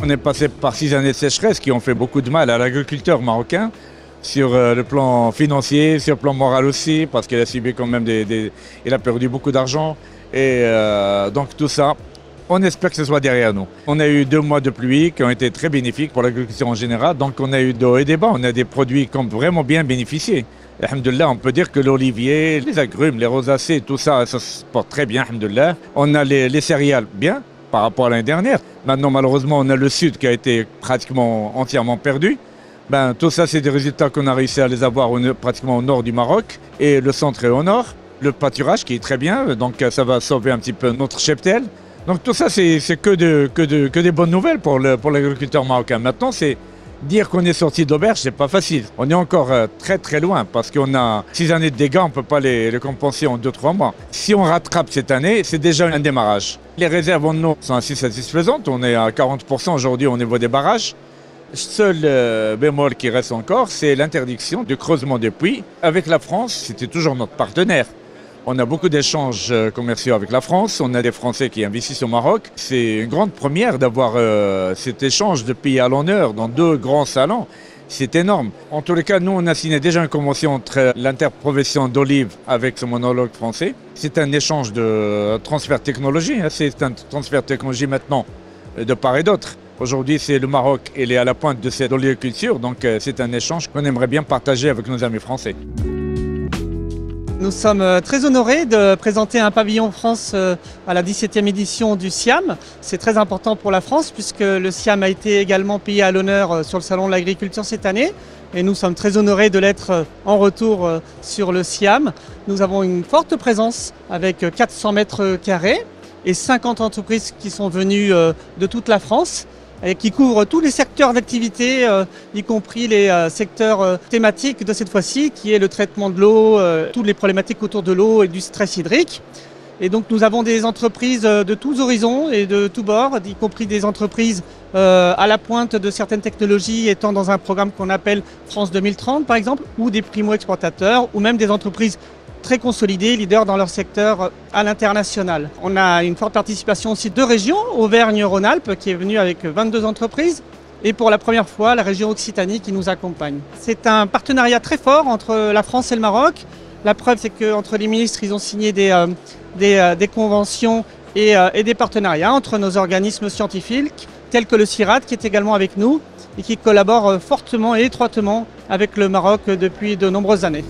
On est passé par 6 années de sécheresse qui ont fait beaucoup de mal à l'agriculteur marocain, sur le plan financier, sur le plan moral aussi, parce qu'il a subi quand même il a perdu beaucoup d'argent. Et donc tout ça, on espère que ce soit derrière nous. On a eu 2 mois de pluie qui ont été très bénéfiques pour l'agriculture en général. Donc on a eu de hauts et des bas, on a des produits qui ont vraiment bien bénéficié. Alhamdoulilah, on peut dire que l'olivier, les agrumes, les rosacées, tout ça, ça se porte très bien, alhamdoulilah. On a les céréales bien par rapport à l'année dernière. Maintenant, malheureusement, on a le sud qui a été pratiquement entièrement perdu. Tout ça, c'est des résultats qu'on a réussi à les avoir pratiquement au nord du Maroc et le centre et au nord. Le pâturage qui est très bien, donc ça va sauver un petit peu notre cheptel. Donc tout ça, c'est que des bonnes nouvelles pour l'agriculteur marocain. Maintenant, c'est dire qu'on est sorti d'auberge, c'est pas facile. On est encore très très loin parce qu'on a 6 années de dégâts, on ne peut pas les compenser en 2-3 mois. Si on rattrape cette année, c'est déjà un démarrage. Les réserves en eau sont assez satisfaisantes, on est à 40% aujourd'hui au niveau des barrages. Seul bémol qui reste encore, c'est l'interdiction du creusement des puits. Avec la France, c'était toujours notre partenaire. On a beaucoup d'échanges commerciaux avec la France, on a des Français qui investissent au Maroc. C'est une grande première d'avoir cet échange de pays à l'honneur dans 2 grands salons. C'est énorme. En tous les cas, nous, on a signé déjà une convention entre l'interprofession d'olive avec son homologue français. C'est un échange de transfert de technologie. C'est un transfert de technologie maintenant de part et d'autre. Aujourd'hui, c'est le Maroc, il est à la pointe de cette oléoculture, donc c'est un échange qu'on aimerait bien partager avec nos amis français. Nous sommes très honorés de présenter un pavillon France à la 17e édition du SIAM. C'est très important pour la France puisque le SIAM a été également payé à l'honneur sur le Salon de l'Agriculture cette année. Et nous sommes très honorés de l'être en retour sur le SIAM. Nous avons une forte présence avec 400 mètres carrés et 50 entreprises qui sont venues de toute la France, et qui couvre tous les secteurs d'activité, y compris les secteurs thématiques de cette fois-ci, qui est le traitement de l'eau, toutes les problématiques autour de l'eau et du stress hydrique. Et donc nous avons des entreprises de tous horizons et de tous bords, y compris des entreprises à la pointe de certaines technologies étant dans un programme qu'on appelle France 2030 par exemple, ou des primo-exportateurs, ou même des entreprises très consolidés, leaders dans leur secteur à l'international. On a une forte participation aussi de régions, Auvergne-Rhône-Alpes qui est venue avec 22 entreprises et pour la première fois la région Occitanie qui nous accompagne. C'est un partenariat très fort entre la France et le Maroc. La preuve c'est qu'entre les ministres ils ont signé des conventions et des partenariats entre nos organismes scientifiques tels que le CIRAD qui est également avec nous et qui collabore fortement et étroitement avec le Maroc depuis de nombreuses années.